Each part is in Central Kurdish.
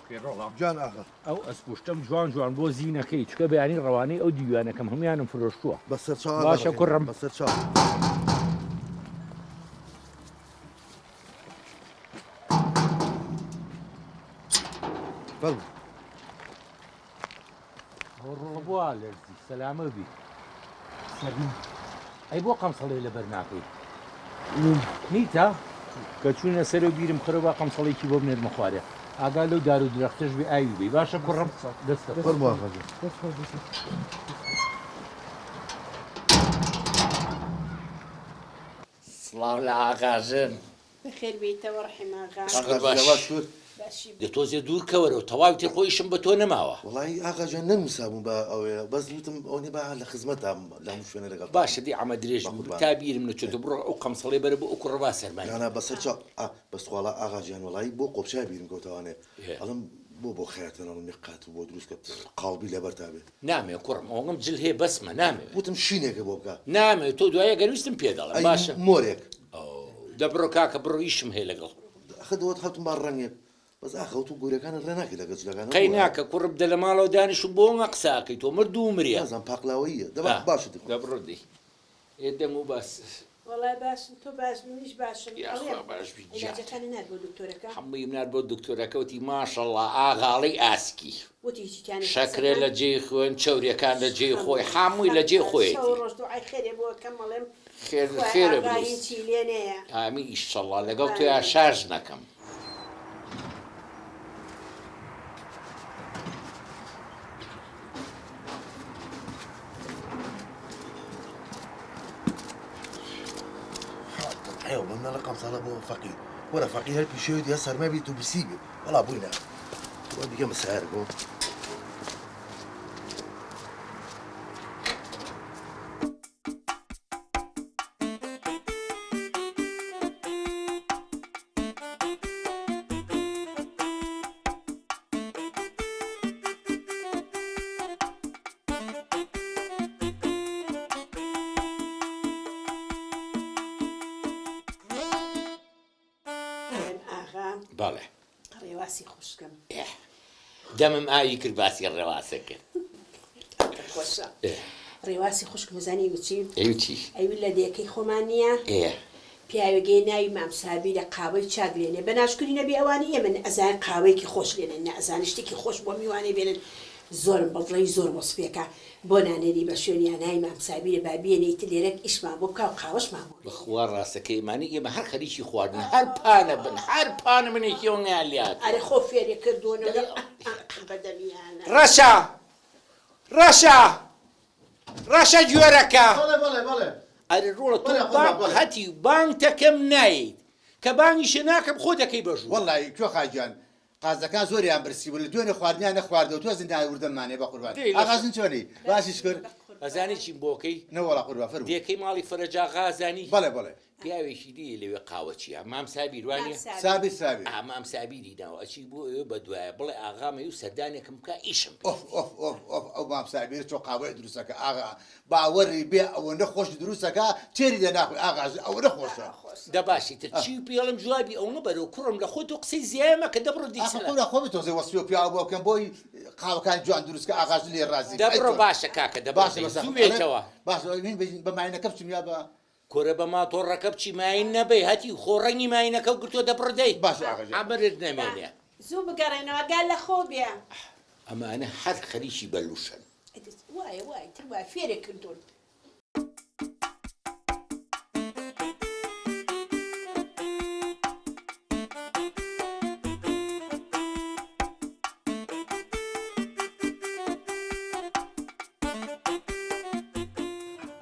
پێڕۆڵام جان ئاغا ئەو ئەسپوشتم جوان جوان بۆ زیینەکەی چکە بەیانی ڕەوانەی ئەو دیوانەکەم هەمویانم فرۆشتووە بەسەر چاوە باشە کوڕم بەسەر چاو فەرموو ڕۆڵە بۆ لەرزی سەلامە بی سەرنا ئەی بۆ قەمسەڵێ لەبەر ناکەی نیتە کە چوونە سەر و بیرم خرەوە قەمسەڵێکی بۆ بنێرمە خوارێ ئاگا لەو دار و درەختەش بێ ئاوی بێ باشە کوڕم دەستە فەرموو ئاغا جان سڵاو لە ئاغاژن بخێر بیتەوە ڕحیم ئاغا دە تۆزێ دوورکەوەرەوە تەواوی تر خۆیشم بە تۆ نەماوە وڵی ئاغا جان نەنووسابووم بە ئەوەیە بەس وتم ئەوەی با لە خزمەتام لە هەموو شوێنە لەگەڵ باشە دی ئەمە درێژ تا بیرم نەچێتە بڕۆ ئەو قەمسەڵێ بەرە بۆ ئەو کوڕەبا سەرمای یانە بەسەر چاو بەسخواڵە ئاغا جیان وڵی بۆ قۆپچای بیرم کەوتوانێ ئەڵم بۆ خەیاتەنەڵ میقات و بۆ دروستکە قاڵبی لەبەر تابێ نامێ کوڕم ئەوەم جل هەیە بەسمە نامێ وتم شینێکە بۆ بکە نامێ تۆ دوایە گەنوویستم پێداڵم باشە مۆرێک دەبڕۆ کاکە بڕۆ ئیشم هەیە لەگەڵ خدەوەت خەوتم با ڕەنگێک بەس ئاخەوت و گورەکانت ڕێ ناکەی لەگەڵ جلەکان قەی ناکە کوڕم دە لە ماڵەوە دانیشم بۆ ئەوە قساکەی تۆ مردوو مریە نازان پاقلاوەیە دەبا باشە دەبڕۆ دی ئێدەم و باس وڵای باشن تۆ باش منیش باشم یاخوا باش بی علاجەکانی نات بۆ دکتۆرەکە هەمووی منار بۆ دکتۆرەکەوتی ماشەڵڵا ئاغاڵی ئاسکی وتی هیچیان شەکرێ لە جێ خوێن چەوریەکان لە جێ خۆی هەمووی لە جێ خۆیەتی ڕۆژ دوعای خێرێ بۆ کەم مەڵێم خێرە هیچی لێ نەیە ئامی ئیشەڵڵا لەگەڵ تویا شارژ نەکەم ايوه بدنا رقم صلاة ابو فقيه ولا فقيه هل بيشيو دي يسهر ما بيتو بيسيبي ولا ابوينا ودي كم سعر بو بەڵێ ڕێواسی خوشکم دەمم ئاوی کرد باسی ڕێواسە کرد خۆشە ڕێواسی خوشکم زانی وچی ئەوچی ئەوی لە دێکەی خۆمان نییە پیاوەگەی ناوی مامسابی لە قاوەی چاک لێنێ بە ناشکری نەبی ئەوانی ئێمە ئەزان قاوەیەکی خۆش لێنن نەئەزان شتێکی خۆش بۆ میوانێ بێنن زۆرم بەڵی زۆر وەسفێکە بۆ نانێری بە شوێنیان ناوی مامسابی لە بابیێنیت لێرەك ئیشمان بۆ بکە و قاوەشمان بۆ بەخوا ڕاستەکەیمانی ئێمە هەر خەریکی خواردن هەر پانە بن هەر پانە منێکی ئەویان لات ئەرێ خۆ فێرێ کردوونەوە بەدەمیانە ڕەشە ڕەشە ڕەشە گوێرەکە ئەرێ ڕۆڵە تۆ هەتی بانگ تەکەم نایت کە بانگیشە ناکەم خۆ دەکەی بەژوو وەڵی کوێ خاجان قازەکان زۆریان برسی بوو لە دوێنێ خواردنیان نەخواردەوە تۆ زیندانی وردەمانێ بە قوربان ئاغازن چۆنی باشیش کرد ئەزانی چیم بۆکەی نەوەڵا قوربان فەرموو دێکەی ماڵی فەرەجاغا ئازانی بەڵێ بەڵێ پیاوێکی دی لەوێ قاوە چیە مام سابیر وانە سابیر سابیر مام سابیری داوە ئەچی بۆ ئێوە بە دوایە بڵێ ئاغامە و سەردانێکم بکە ئیشم ئەو مام سابیر تۆ قاوەی دروستەکە ئاغا باوەڕی بێ ئەوە نەخۆش دروستەکە تێری دەناخوێ ئاغاز ئەوە نەخۆشە دەباشی تر چی پێڵم جوابی ئەو نەبەرەوە کوڕم لە خۆ تۆ قسەی زیایمە کە دەبڕۆ دیسەڵا خۆی تۆزێ وەسفی و پیاوە بۆکەم بۆی قاوەکان جوان دروستکە ئاغاز لێ ڕازی دەبڕۆ باشە کاکە دەباشێتەوە باش بە ماینەکە بچم یا بە کۆرە بە ماتۆڕەکە بچی ماین نەبێ هەتی خۆڕەنگی ماینەکە و گرتۆ دەبڕدەیت باش ئەمرت نەمێنێ زوو بگەڕێنەوە گال لە خۆ بێ ئەمانە هەر خەریکی بەلووشن وایە وای تر وای فێرێ کردوون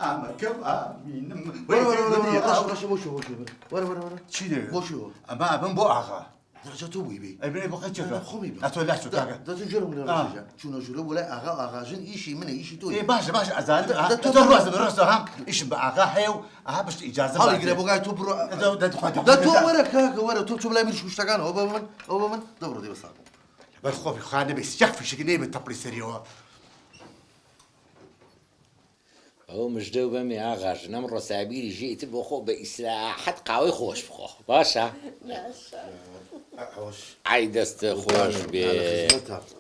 ئامەکەم ئامینم چی دەوێت ئەمە ئەبم بۆ ئاغا درجة تو بيبي ئەبێ بۆ خەچەکە خومي بي ئەتۆ لا چۆکاکە دەتون جۆرم لە ڕێژە چوونە ژوورە وڵای ئاغا ئاغاژن ئیشی منە ئیشی تۆ باشە باش ئەزان تۆ ڕاستە هەم ئیشم بە ئاغا هەیە و ئاها بشت ئیجازە هەڵیگرێ بۆگای تۆ بڕۆ تۆ وەرە کاکە وەرە تۆ چۆ بلای من شوشتەکان ئەو بە من دەبڕۆ دێ بەساق بەر خۆبی خوان نەبێ سیاق فیشکی نەیبێت تەپڵی سەریەوە ئەو مژدە و بەمێ ئاغاژ نەم ڕۆسابیری ژێتر بۆ خۆ بە ئیسراحەت قاوەی خۆش بخۆ باشە ئای دەستە خۆش بێ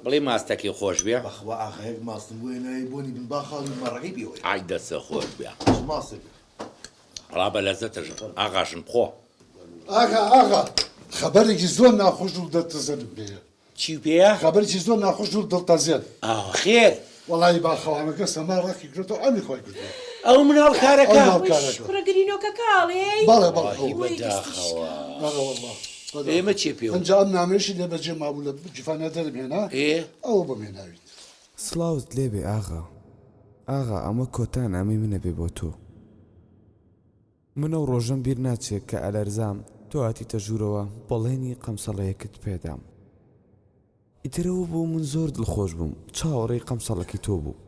بڵێ ماستەکی خۆش بێ بەخوا ئاخەیەک ماستم بۆ هێنایی بۆنی بن با خاڵی مەڕەقی بێەوەی ئای دەستە خۆش بێ ماست ڕابە لەزەتەژ ئاغاشن بخۆ ئاغا خەبەرێکی زۆر ناخۆش و دڵتەزێنم پێ چی پێە؟ خەبەرێکی زۆر ناخۆش و دڵتەزێن خێر وەڵی باخەوانەکە سەما ڕەکی کردەوە ئەمی خۆی کردو ئەو مناڵ کارەکە کوڕەگرینۆکە کاڵێ بەڵێ بەڵێ بەداخەوە والله ئێمە چێ پێ ئەنجام نامێشی لێ بەجێ مابوو لە جیفانە دەرمێنا ئەوە بەمێناویت سلااوت لێبێ ئاغا ئەمە کۆتان ئەمی منە بێ بۆ تۆ منە و ڕۆژەم بیر ناچێت کە ئەلەرزام تۆ هاتیتە ژوورەوە بەڵێنی قەمسەڵەیەکت پێدام ئیترەوە بۆ من زۆر دڵخۆش بووم چاوەڕێی قەمسەڵەکی تۆ بوو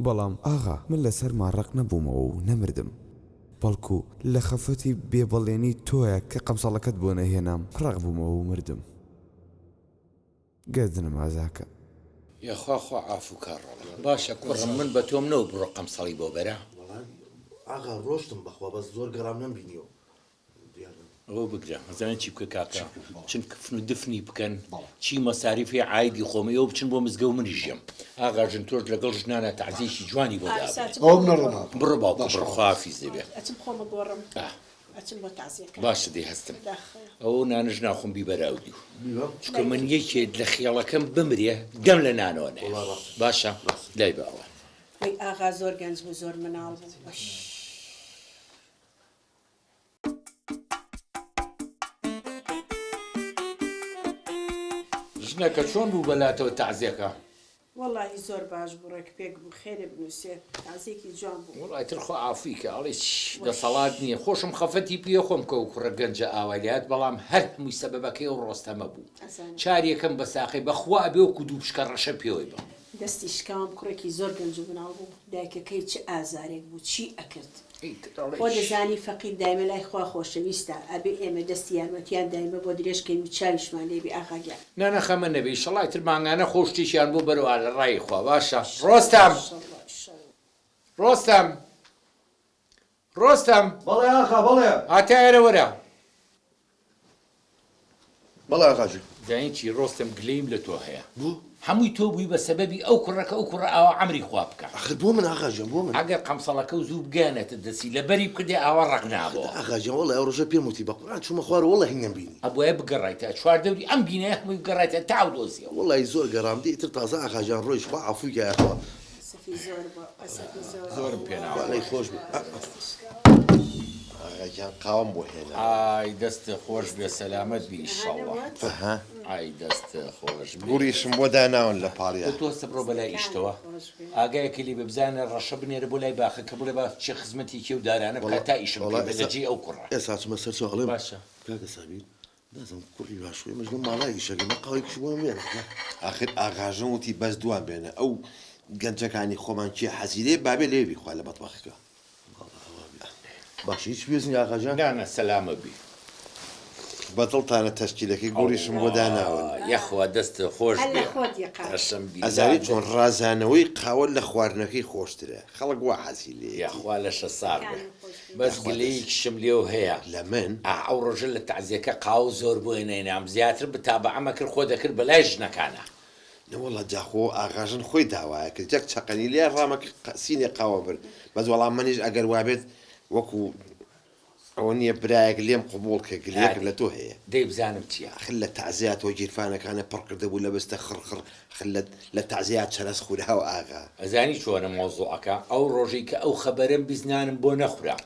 بەڵام ئاغا من لەسەر ماڕەق نەبوومەوە و نەمردم بەڵکو لە خەفەتی بێبەڵێنی تۆیە کە قەمسەڵەکەت بۆ نەهێنام ڕق بوومەوە و مردم گەردنم ئازاکە یاخواخوا ئافو کارڕۆڵە باشە کوڕم من بە تۆم نەوە بڕۆ قەمسەڵی بۆ بەرە ئاغا ڕۆشتم بەخوا بەس زۆر گەڕام نەمبینیەوە ئەوە بگرە ئەزانێت چی بکە کاکە چن کفن و دفنی بکەن چی مەساریفی عایدی خۆمەوە بچن بۆ مزگە و منی ژێم ئاغاژن تۆش لەگەڵ ژنانە تەعزیەکی جوانی بۆ دابێ ئەو منەڕەما بڕۆ باوکو بڕۆ خوافیز دەبێ ئەچم خۆمە گۆڕم ئەچم بۆ تازیەکە باشە دەی هەستم ئەوە نانژ ناخۆم بیبەراودی چکە من یەکێت لە خیاڵەکەم بمرێ دەم لە نانۆنێ باشە لای باوە ئاغا زۆر گەنج بوو زۆر مناڵ بوو ژنەکە چۆن بوو بەلاتەوە تەعزیەکە وەڵی زۆر باش بوو ڕێک پێک بوو خێرە بنووسێ تازیەکی جوان بوو وڵای ترخۆ ئافیکە ئەڵێ دەسەڵات نییە خۆشم خەفەتی پێ خۆم کە و کوڕە گەنجە ئاوالات بەڵام هەر هەمووی سەبەبەکەی و ڕۆستەمە بوو چاریەکەم بە ساقی بەخوا بێ و کودوو پشکە ڕەشە پێوەی بە دەستی شکام کوڕێکی زۆر گەنج و مناڵ بوو دایکەکەی چه ئازارێک بوو چی ئەکرد خۆ دەزانی فەقیر دایمە لای خوا خۆشەویستە ئەبێ ئێمە دەستی یارمەتیان دایمە بۆ درێژکەین و چاویشمان لێبی ئاغاگیان نانەخەمە نەبێ شەڵای تر مانگانە خۆشتیشیان بۆ بەرەوە لە ڕای خوا باشە ڕۆستەم بەڵێ ئاخا بەڵێ هاتایەرە وەرە بەڵێ ئاخاجی زانی چی ڕۆستەم گلەیم لە تۆ هەیە هەمووی تۆ بووی بە سەبەبی ئەو کوڕەکە ئەو کوڕە ئاوا عەمری خوا بکە ئەخر بۆ من ئاخاجیان بۆ من ئەگەر قەمسەڵەکە و زوو بگەنێتە دەسی لەبەری بکردێ ئاوا ڕق نابەوە ئاخاجیان وەڵێ ئەو ڕۆژە پێم وتی بە قورئان چوومە خوارە وەڵێ هینگەم بینی ئەبووە بگەڕایتە چوار دەوری ئەم بینەیە هەمووی بگەڕایتە تاو دۆزیەوە وەڵی زۆر گەڕام دی ئیتر تازە ئاخاجیان ڕۆیش خوا ئافوویکە یاخوا ئەسەفی زۆر بوو ئەسەفی زۆرم پێناوە وەڵی خۆش بێ ئاخاجیان قاوم بۆ هێنا ئای دەستە خۆش بێ سەلامەت بی ئینشەڵڵا ئای دەستە خۆش بێ گوریشم بۆ داناون لە پاڵیا تۆ سەبڕۆ بەلای ئیشتەوە ئاگایەکە لی ببزانە ڕەشە بنێرە بۆ لای باخەکە بڵێ با چه خزمەتی کێ و دارانە بکات تا ئیشم بەجێ ئەو کوڕە ئێستا چمە سەر چۆڵێ باشە کاکە سابیر دەزم کوڕی باشوی مەژگە ماڵای ئیشەکە مەقاوێکیش بۆ مێنە آخر ئاغاژن وتی بەس دوان بێنە ئەو گەنجەکانی خۆمان چی حەزیرێ بابێ لێوی خوا لە بەتبەخەکە باش هیچ پێزنی ئاغاجان دانە سەلامە بی بەدڵتانە تەشکیلەکەی گوریشم بۆ داناون یەخوا دەستە خۆش بێ ئەزاری چۆن ڕازانەوەی قاوە لە خواردنەکەی خۆشترە خەڵک وا حەزی لێ یاخوا لە شەسار بێ بەس گلەیەکیشم لێو هەیە لە من ئەو ڕۆژە لە تەعزیەکە قاو زۆر بۆ هێنەینام زیاتر بتابعەمە کرد خۆ دەکرد بەلای ژنەکانە نەوەڵە جاخۆ ئاغاژن خۆی داوایە کرد جەک چەقەنی لێ ڕامەکە سینێ قاوە برد بەس وەڵام منیش ئەگەر وابێت وەکو ئەوە نییە برایەک لێم قبول کە گلەیەک لە تۆ هەیە دەی بزانم چییە خل لە تەعزیاتەوە گیرفانەکانە پڕ کردەبوو لە بەستە خڕخڕ خلت لە تەعزیات چەرەس خورا و ئاغا ئەزانی چۆنە مۆزوعەکە ئەو ڕۆژەی کە ئەو خەبەرم بیزنانم بۆ نەخورا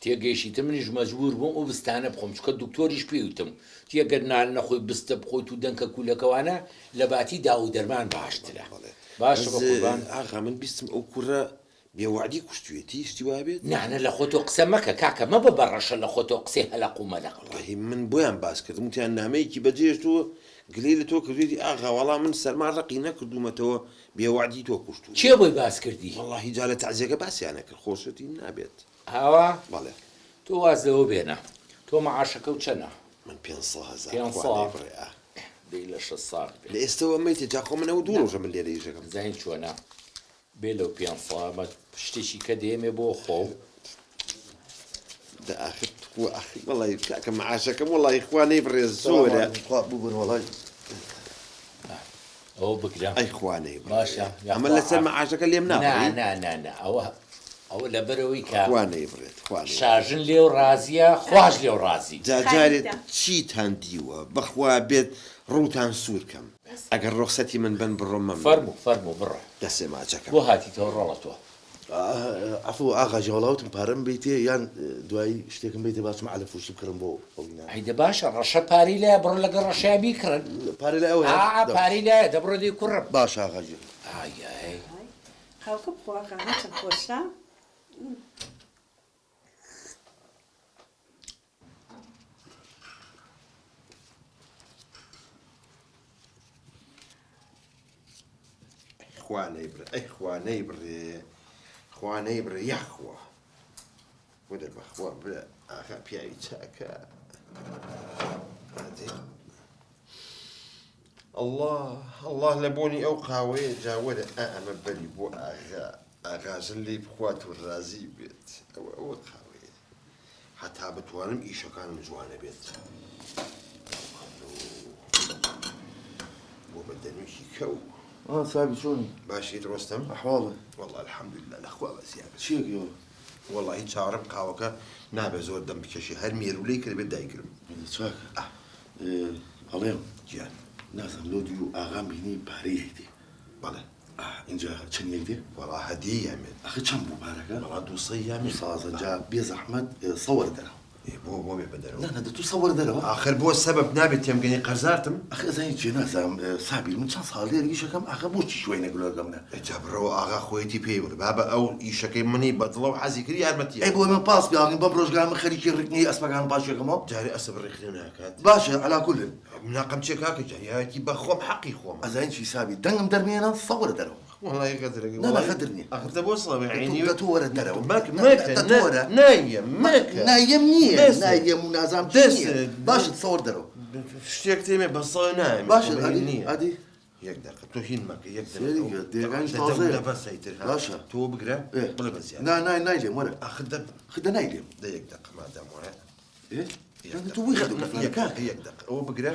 تێگەیشتە منیش مەجبور بووم و بستانە بخۆم چکە دکتۆریش پێوتم تێگەر نان نەخۆی بستە بخۆیت و دەنکە کوولەکەوانە لە باتی داو دەرمان باشترە باشە بە قوربان ئاغا من بیستم ئەو کوڕە بێوعدی کوشتوێتی شتی وابێت نانە لە خۆتۆ قسە مەکە کاکە مە بە بەڕەشە لە خۆتۆ قسەی هەلەق و مەلەق هی من بۆیان باس کردم وتیان نامەیەکی بەجێشتووە گلەی لە تۆ کردوێتی ئاغا وەڵام من سەرمان ڕقی نەکردومەتەوە بێوعدی تۆ کوشتووە چێ بۆی باس کردی وەڵڵاهی جا لە تەعزیەکە باسییانە کرد خۆشەتی نابێت هاوا بەڵێ تۆ وازەوە بێنە تۆ مەعاشەکە و چەنە من 500,000 دەی لە 600 لە ئێستەوە مەیتە جاخۆ منەوە دوو ڕۆژە من لێرە ئیشەکەم زین چۆنە بێ لەو 500 شتێکی کە دێمێ بۆ خۆ آخر والله كم معاشكم والله إخواني بريز زورة بوبن والله ئەو بگرە أي إخواني باشە أما لسه معاشك اليوم ناقل نا ئەوە لەبەرەوەی کە إخواني بريد إخواني شاژن لێو ڕازیە خوش لێو ڕازی جارێت چیتان دیوە بەخوا بێت ڕووتان سوور کەم ئەگەر ڕۆخسەتی من بن بڕۆمە فەرموو بڕە دەسێ ماچەکە بۆ هاتیتەوە ڕۆڵەتەوە عفو ئاغا جوڵاوتم پارەم بیتێ یان دوایی شتێکم بیتێ باشم على فوشی بکڕم بۆ ئەوینا ئەیدە باشە ڕەشە پاری لایە بڕۆ لەگە ڕەشای بیکڕن پارە لە ئەوە پاری لایە دەبڕۆ دی کوڕم باش ئاغاجی ئای خەڵکە بخۆکە هەچەند خۆشە إخواني بري إخواني بري إخواني بري يا أخوة وده بأخوة بري أخا بيعي تاكا الله لبوني أو قاوي جاورة أما بلي بو أغا اللي بخوات الرازي بيت أو قاوي حتى بتوانم إيشا كان مجوانا بيت وبدنو كو سابي شلوني باشي رستم أحواله والله الحمد لله الأخوة بس يعني شيك يو والله شعرم قاوكا نابه زور دم بكشي هر ميرو لي كري بداي كرم شاك عليهم جيان نازم لوديو آغام بيني باري هيدي بله اینجا چند یکدی؟ والله هدیه من آخه چند مبارکه؟ والله دوصية من سازن جا بيز أحمد صور دره بو بيبدلوا لا ده تو صور دره آخر بو السبب نابي تيمقني قرزارتم أخي زين جنازة سابيل من شان صار لي ريشة كم أخي بوش شوي نقول لكم جبرو آغا خويتي بيور بابا أو يشكي مني بدلو حزي كري هرمتي أي بو من باس بيعني ببرج قال من خليك يركني أسمع عن باشا كمان جاري أسب الرخلين هكذا باشا على كل مناقم تشكاك جاياتي بخوم حقي خوم زين شي سابي دنم درمينا صور دره والله يقدرني لا خدرني آخر تبوصل يعني تتورى الدرو ماك تتورى نايم ماك نايم نيه نايم نازم دس باش تصور درو اشتيك تيمي بس نايم باش هادي يقدر توهين ماك يقدر سيري ديغان طازه بس يتر باشا تو بقرا بلا بس يعني نايلم ولا اخذ نايلم ده يقدر ما دام ولا ايه تو ويخدم يقدر هو بقرا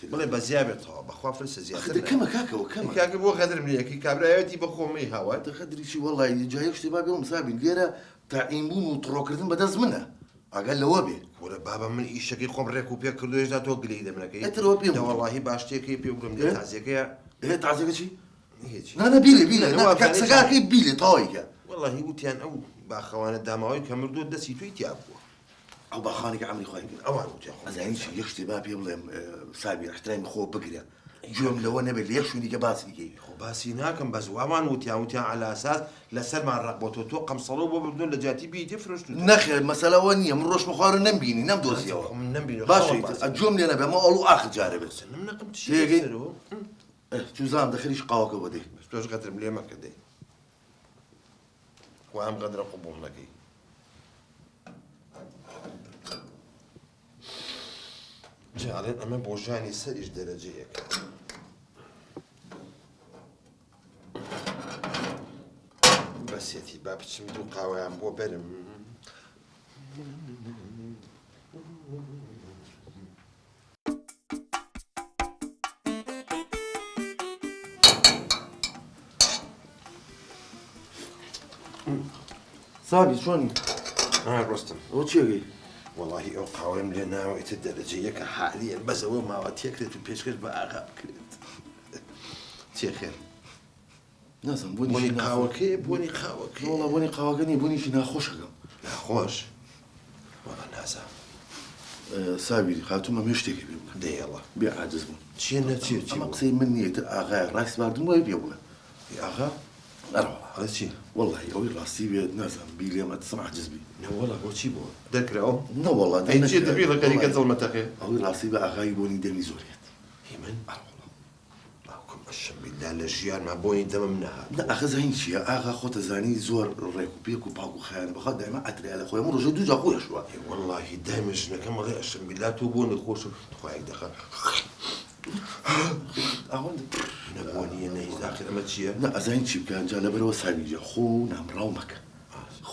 بلا بزيابه تو بخوا فلس زياده خد كما كاكا وكما كاكا بو غدر ملي كي كابرايتي بخومي هوا تخدري شي والله جايك شباب يوم سابي ليره تعيمون وتروكرتن بدز منها اقل لوابي ولا بابا من ايشك خوم ريكو بيا كردو يجا تو قليده منك اتروبي والله باشتيكي بيوم دي تعزيك ايه تعزيك شي هيك انا بيلي انا كاكسكاكي بيلي طايقه والله وتيان او باخوان الدماوي كمردو دسي تو يتيابو او باخانك عمري خويا اوان وتيا زين شي يشتي باب يبلا سابي احترام خو بقرا جوم لو انا بلي شو دي باسي كي باسي ناكم بس وامان وتيا على اساس لسر مع الرقبه توقم صلوب وبدون لجاتي بي ديفرنس نخي مساله ونيه من روش مخار نمبيني نم دوسيا من نمبيني باشي الجمله انا بما اقولوا اخر جارب نم نقمت شي جوزان دخليش قاوك ودي بس توش قدر ملي ما كدي وام قدر قبول لكي جعلن اما بوجاني سريج درجيك بس يتي باب تشمدو قاوي بو برم صابي شلوني؟ رستم وتشيغي والله أقاوم لنا ويتدرجيك حاليا بس هو ما وتيكرت البيشكش بقى كريت تيخير نازم بوني قاوكي بوني قاوكي والله بوني قاوكني بوني شي ناخوش لا خوش والله نازم سابي خاتم ما يشتكي بيوم دي الله بيعجز بون تشي اما قصي مني اغا راس بارد مو يبيولا يا اغا اروح هذا شي والله اوي راسي بيد نازم بيلي ما تسمع جزبي لا والله هو شي بو ذكر او لا والله ده شي دبيله كان كنزل متاخي اوي راسي بقى غايبوني دمي زوريت يمن اللهم اشهد بالله لجيان ما بوني دم منها لا اخذ هين شي اغا خوت زاني زور ريكو بيكو باكو خان بخا دائما اتري على خويا مره جدو اخويا شويه والله دائما كما غير اشهد بالله توبون خوش خويا دخل أهون نبوني نهي داخل أمتشيا لا زين شيء كان جانا برو سامي جا خو نام راومك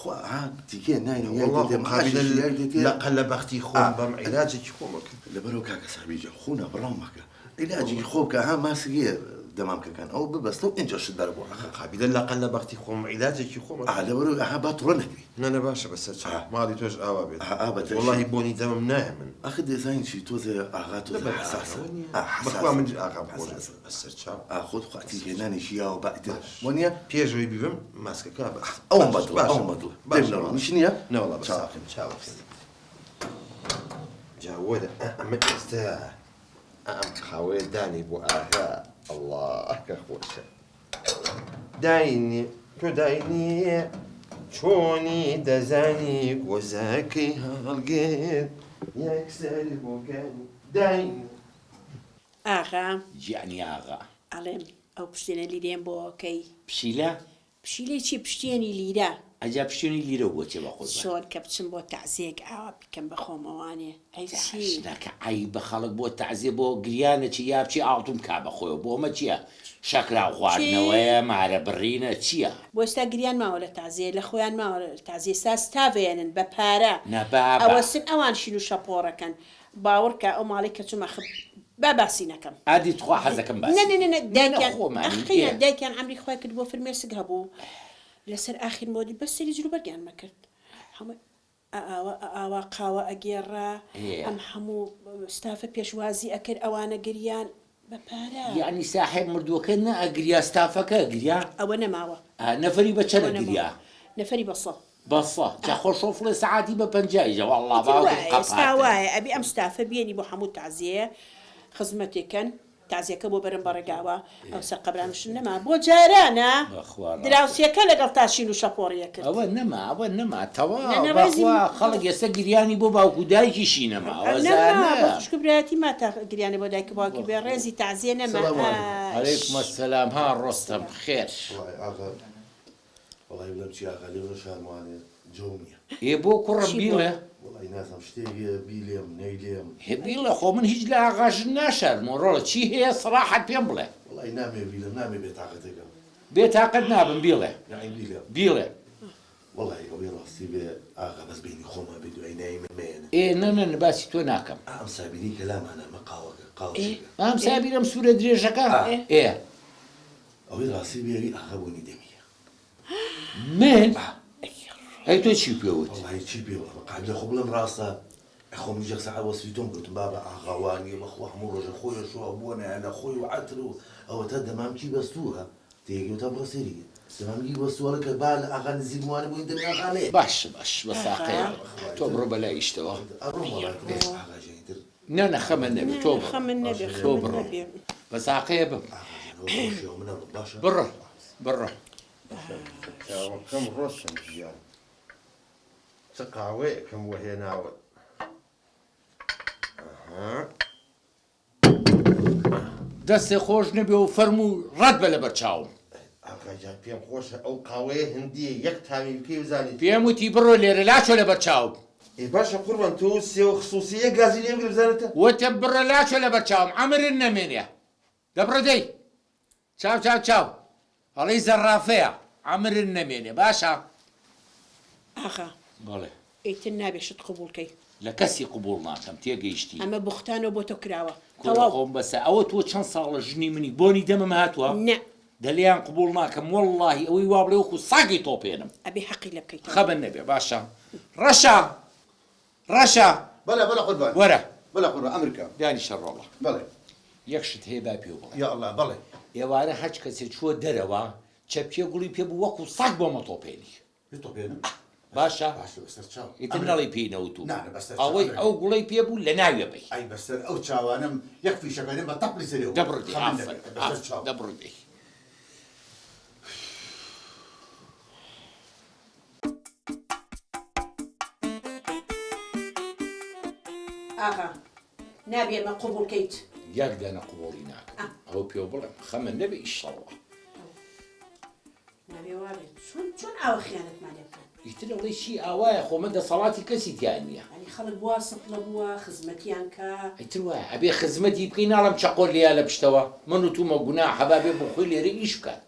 خوا ها تيكي ناين والله قابل لا قل بختي خوم بم علاجك خومك لبرو كاكا سابيجا خونا برامك علاجي خوبك ها ما سقيه دمامك كان او بس لو انت شد ضربوا قابل لا قل بختي خوم علاجك خومك لبرو ها باترونك انا باشا بس ما دي توج اوابد والله بوني دم ناعم اخذ زين شي توز اغاتو حساسه بخوا من اغا بوز بس اخذ خواتي هنا شيا وبعد مونيا بيجوي بيفم ماسك كابا او مطلع دمنا مشنيا لا والله بس تشاو جاود أمد استا خاوي داني بو الله كخوش دايني تو دايني شوني دزاني وزاكي هالقيت يكسر بوكاني دايني ئاغا گیانی ئاغا ئەڵێم ئەو پشتێنە لیرێن بۆ ئۆکەی پشیلە پشیلێکی پشتێنی لیرە ئەجا پشتێنی لیرە بۆچێ بە خۆ چۆن کە بچم بۆ تەعزیەک ئاوا بکەم بە خۆمەوانێ ئەی چی ناکە ئای بە خەڵک بۆ تەعزیە بۆ گریانە چی یا بچی ئاڵتوم کا بە خۆی بۆمە چییە شەکرا خواردنەوەیە مارە بڕینە چییە بۆ ئێستا گریان ماوە لە تازیە لە خۆیان ماوە تازیە ساس تاوێنن بە پارە نەبا ئەوە سن ئەوان شین و شەپۆڕەکەن باوەڕکە ئەو ماڵی کە چوومە با باسی نەکەم ئادی تخوا حەزەکەم باس دایکیان دایکیان ئەمری خۆی کرد بۆ فرمێسک هەبوو لەسەر ئاخر مۆدی بەس سەری جروبەرگیان مەکرد هەموو ئاوا قاوە ئەگێڕا ئەم هەموو ستافە پێشوازی ئەکرد ئەوانە گریان بە پارە یعنی ساحێب مردووەکە نە ئەگریا ستافەکە گریا ئەوە نەماوە نەفەری بە چەنە گریا نەفەری بەسە بەسە جا خۆشۆفڵێ سەعاتی بە پەنجاییژە وەڵڵا ئێستا وایە ئەبی ئەم ستافە بێنی بۆ هەموو تازیە خزمەتێکەن تازیەکە بۆ بەرم بەڕێگاوە ئەو سەر قەبرانشن نەما بۆ جارانە دراوسیەکە لەگەڵ تاشین و شەپۆڕیە کرد ئەوە نەما تەوا خەڵک ئێستا گریانی بۆ باوکو دایکیشی نەما خوشک برایەتی ما تا گریانی بۆ دایک باوکی بێ ڕێزی تازیە نەما عەلەیکوم ئەسسەلام ها ڕۆستەم خێر والله بلم چی ئاغا لێرە شارمانێ جۆمیە بۆ کوڕم بیڵێ وڵی نازم شتێکە بیلێم نەیلێم هێبیڵە خۆ من هیچ لە ئاغاژن ناشارم ڕۆڵە چی هەیە سەراحەت پێم بڵێ وڵی نامێ بیلم نامێ بێتاقەتەکەم بێتاقەت نابم بیڵێ بیڵێ وڵی ئەوەی ڕاستی بێ ئاغا بەس بینی خۆما بێ دوای نایی من مێنە نە باسی تۆ ناکەم ئەم سابینی کەلامانە مە قاوەکە ئەم سابیرم سوورە درێژەکە ئەوەی ڕاستی بێری ئاغا بوونی دەمیە من ئەی تۆ چی پێوت وڵی چی پێوە قابلە خۆ بڵم ڕاستە خۆم جەک سەعات وەسفی تۆم گوتم بابە ئاغاوانیە بەخوا هەموو ڕۆژە خۆیە شووە بووە نایە خۆی و عەتر و ئەوە تا دەمامکی بەستووە تێگەوتە بڕە سێریە دەمامکی بەستووە کە با لە ئاغا نزیکموانە بووین دەمی ئاغانەیە باش بە ساقەیە تۆ بڕۆ بەلای ئیشتەوە نە خەمە نەبێ تۆ تۆ بڕۆ بە ساقەیە بم بڕۆ كم روشن جيان تقاوي كم وهي ناوي دەستێ خۆش نەبێ و فەرموو ڕەت بە لە بەرچاوم ئاقاجان پێم خۆشە ئەو قاوەیە هەندیە یەک تامی بکەی بزانیت پێم وتی بڕۆ لێرە لاچۆ لە بەرچاوم ئێ باشە قوربان تۆ سێوە خصوصیە گازی لێ بگرە بزانێتە وتە بڕە لاچۆ لە بەرچاوم ئەمرن نەمێنێ دەبڕە دەی چاو هەڵی زەرافەیە ئەمرن نەمێنێ باشە ئاغا بەڵێ ئیتر نابێشت قبولکەی لە کەسی قبول ناکەم تێگەیشتی ئەمە بوختانەوە بۆ تۆ کراوە خۆم بەسە ئەوە تۆ چەند ساڵە ژنی منی بۆنی دەمەم هاتووە نە دەلیان قبول ناکەم وەڵڵاهی ئەوەی وا بڵێ وەکو ساگی تۆ پێنم ئەبێ حەقی لە بکەیت خەبن نەبێ باشە ڕەشە بەڵێ قوربان وەرە بەڵێ قوربان ئەمریکا دانی شەڕۆڵە بەڵێ یەکشت هەیە با پێ بڵێ یا الله بەڵێ ئێوارە هەچ کەسێک چووە دەرەوە چەپکێ گوڵی پێ بوو وەکو ساگ بۆ مەتۆپێنی تۆ پێنم باشە بەسەر چاو ئیتر نەڵی پێینەوت و نانە بەسەر ئەوەی ئەو گوڵی پێ بوو لە ناوێ بی ئەی بەسەر ئەو چاوانم یەک فیشەکەنم بە تەپڵی سەرێ دەبڕدی دەبڕدی ئاغا نابێ مە قبولکەیت یەک دەنە قوڵی ناکەم ئەو پێ بڵێم خەمە نەبێ ئیشەڵڵە نابێ وابێت چۆن ئاوە خیانەتمان لێ بکەن ئیتر ئەڵێ چی ئاوایە خۆ من دەسەڵاتی کەسی تیان نییە ئەنی خەڵک بووە سەپڵە بووە خزمەتیان کە ئیتر وایە ئەبێ خزمەتی بکەی ناڵم چەقۆر لیا لە پشتەوە من و تومە گونا حەبا بێ بۆ خۆی لێرە ئیش بکات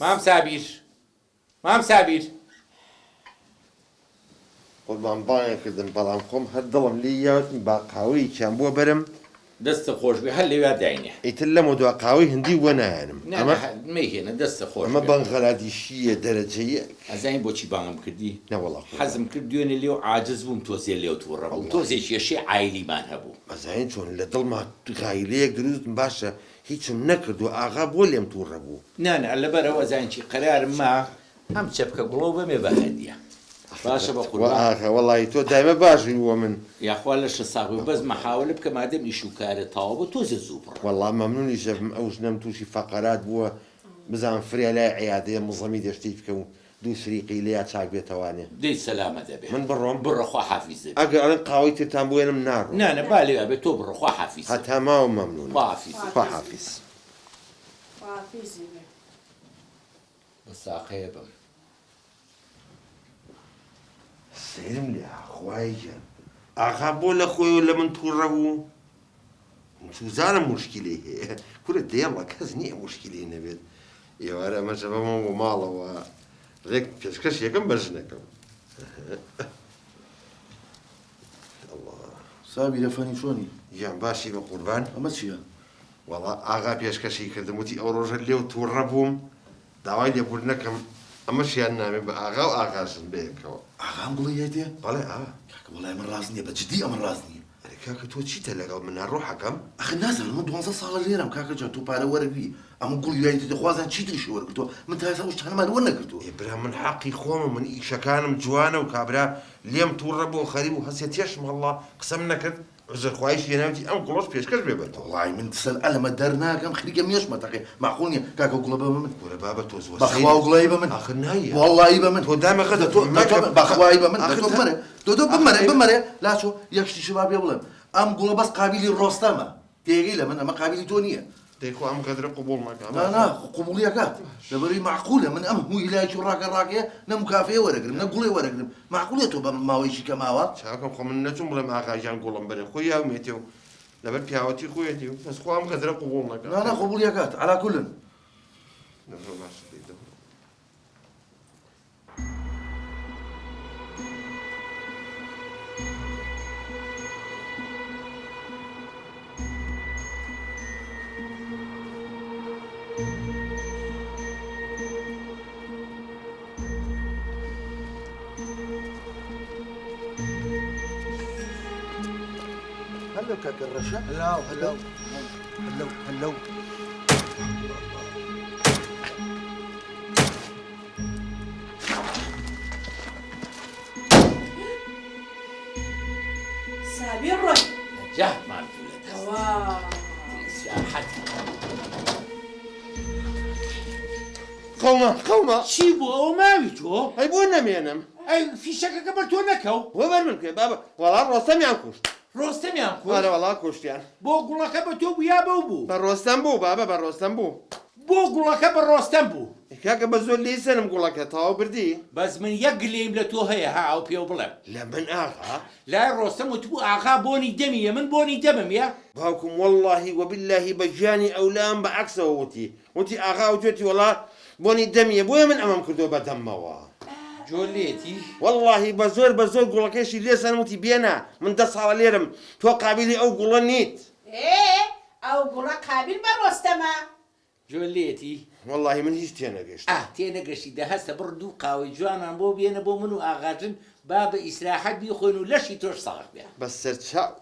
مام سابیر مام سابیر قوربان باڵێکردن بەڵام خۆم هەر دڵم لی یاوتم با قاوەیەکیان بۆ بەرم دەستە خۆش بێ هەر لێوا داینێ ئیتر لەمە دوا قاوەی هەندی وە نایەنم مێهێنە دەستە خۆش ئەمە بەنگەلادیشیە دەرەجەیە ئەزانی بۆچی بانگم کردی نەوەڵا حەزم کرد دوێنێ لێو عاجز بووم تۆزێ لێو تووڕە بوو تۆزێک یەشێ عایلیمان هەبوو ئەزانین چۆن لە دڵما غایلەیەک دروستم باشە هیچم نەکرد و ئاغا بۆ لێم تووڕە بوو نانە لەبەرەوە ئەزانکی قەرارم ما ئەم چەپکە گوڵەو بەمێ بەهەندیە باشە بە قوربان ئاغا وەڵی تۆ دایمە باشی وە من یاخوا لە شەساغی بەس مەحاولە بکە مادەم ئیش و کارە تاوە بە تۆزە زوو بڕ وەڵا مەمنونی شەفم ئەو ژنەم تووشی فەقەرات بووە بزان فریا لای عیادەیە مزەمی دەشتی بکە و دوو سریقی لێیا چاک بێتەوانێ دەی سەلامە دەبێت من بڕۆم بڕەخوا حافیز دەبێت ئەگەر ئەڵێن قاوەی ترتان بوێنم ناڕۆ نانە با لێوە بێت تۆ بڕەخوا حافیز هەتا ماوە مەمنون حافیز خوا حافیز بە ساقەیە بم سێرم لێ خوای گیان ئاغا بۆ لە خۆی و لە من تووڕە بوو سوزانە مشکلی هەیە کورە دێڵە کەس نییە مشکلی نەبێت ئێوارە ئەمەشە بەمە بۆ ماڵەوە ڕێک پێشکەش یەکەم بە ژنەکەم سابی لەفەنی چۆنی یان باشی بە قوربان ئەمە چییە؟ وەڵا ئاغا پێشکەشی کردم وتی ئەو ڕۆژە لێو تووڕە بووم داوای لێبوردنەکەم ئەمەشیان نامێ بە ئاغا و ئاغاشن بەیەکەوە ئاغام گوڵی دێ؟ بەڵێ ئا کاکە وەڵای من ڕاست نییە بە جددی ئەمە ڕاست نییە کاکە تۆ چیتە لەگەڵ من ڕۆ حەکەم ئەخ نازانم من 12 ساڵە لێرەم کاکە جان تۆ پارە وەرەگری ئەمە گوڵی دوایی دەخوازان چی تریشی وەرگتۆ من تا ئێستا شتانەمان وەرنەگرتووە برا من حەقی خۆمە من ئیشەکانم جوانە و کابرا لێم تووڕە بۆ خەریب و هەسێ تێشم هەڵڵا قسەم نەکرد زەرخوایش هێناوتی ئەم گوڵۆش پێشکەش بێ بەتەوە وڵای من سەر ئەلەمە دەرناکەم خریکە مێشمە تەقێ ماخۆڵ نییە کاکە گوڵە بە من گورە بابە تۆ زۆر بەخوا گوڵایی بە من ئاخر نایە وەڵایی بە من تۆ دامەخەدە تۆ بەخوایی بە من تۆ بمەرە تۆ بمەرە لاچۆ یەکشتی شبا بێ بڵێم ئەم گوڵە بەس قابلی ڕۆستەمە تێگەی لە من ئەمە قابلی تۆ نییە دەیخوا ئەم قەدرە قبوڵ مەکەم نا قبوڵیەکە لەبەری معقولە من ئەم هەموو هیلایکی ڕاکەڕاکەیە نە مکافەیە وەرەگرم نە گوڵێ وەرەگرم معقولێ تۆ بە ماوەیەکی کە ماوە چاکەم خۆ من نەچوم بڵێم ئاغاژیان گوڵم بەرێ خۆی یاومێتێ و لەبەر پیاوەتی خۆیەتی و بەس خۆ ئەم قەدرە قبوڵ نەکەم نا قبوڵیەکەت عەلا کولن هلو كاكا الرشا هلو سابیر ڕۆی جاه مانتولە قەومە چی بوو ئەوە ماوی تۆ ئەی بۆ نەمێنم ئەی فیشەکەکە بەر تۆ نەکەو بۆ بەر من کرد بابە وەڵا ڕۆستەمیان کوشت ڕۆستەمیان وارە کوشت وەڵا کوشتیان بۆ گوڵەکە بە تۆ بوو یا بەو بوو بە ڕۆستەم بوو بابە بە ڕۆستەم بوو بۆ گوڵەکە بە ڕۆستەم بوو کاکە بە زۆر لی سەرم گوڵەکە تاوا بردی بەس من یەک گلەیم لە تۆ هەیە ها ئەو پێو بڵێم لە من ئاغا لای ڕۆستەم وتبوو ئاغا بۆنی دەمیە من بۆنی دەمم یا باوکم واللهی وباللهی بە گیانی ئەولام بە عەکسەوە وتی ئاغا و توێتی وەڵا بۆنی دەمیە بۆیە من ئەمەم کردو بە دەمەوە جۆلێتی واللهی بە زۆر گوڵەکەشی لێ سەرم وتی بێنە من 10 ساڵە لێرم تۆ قابلی ئەو گوڵە نیت ئەو گوڵە قابل بە ڕۆستەمە جۆلێتی واللهی من هیچ تێنەگەشت تێنەگەشتی دەهەستە بڕ دوو قاوەی جوانان بۆ بێنە بۆ من و ئاغاجن با بە ئیسراحەت بیخۆین و لەشی تۆش ساغ بێ بە سەر چاو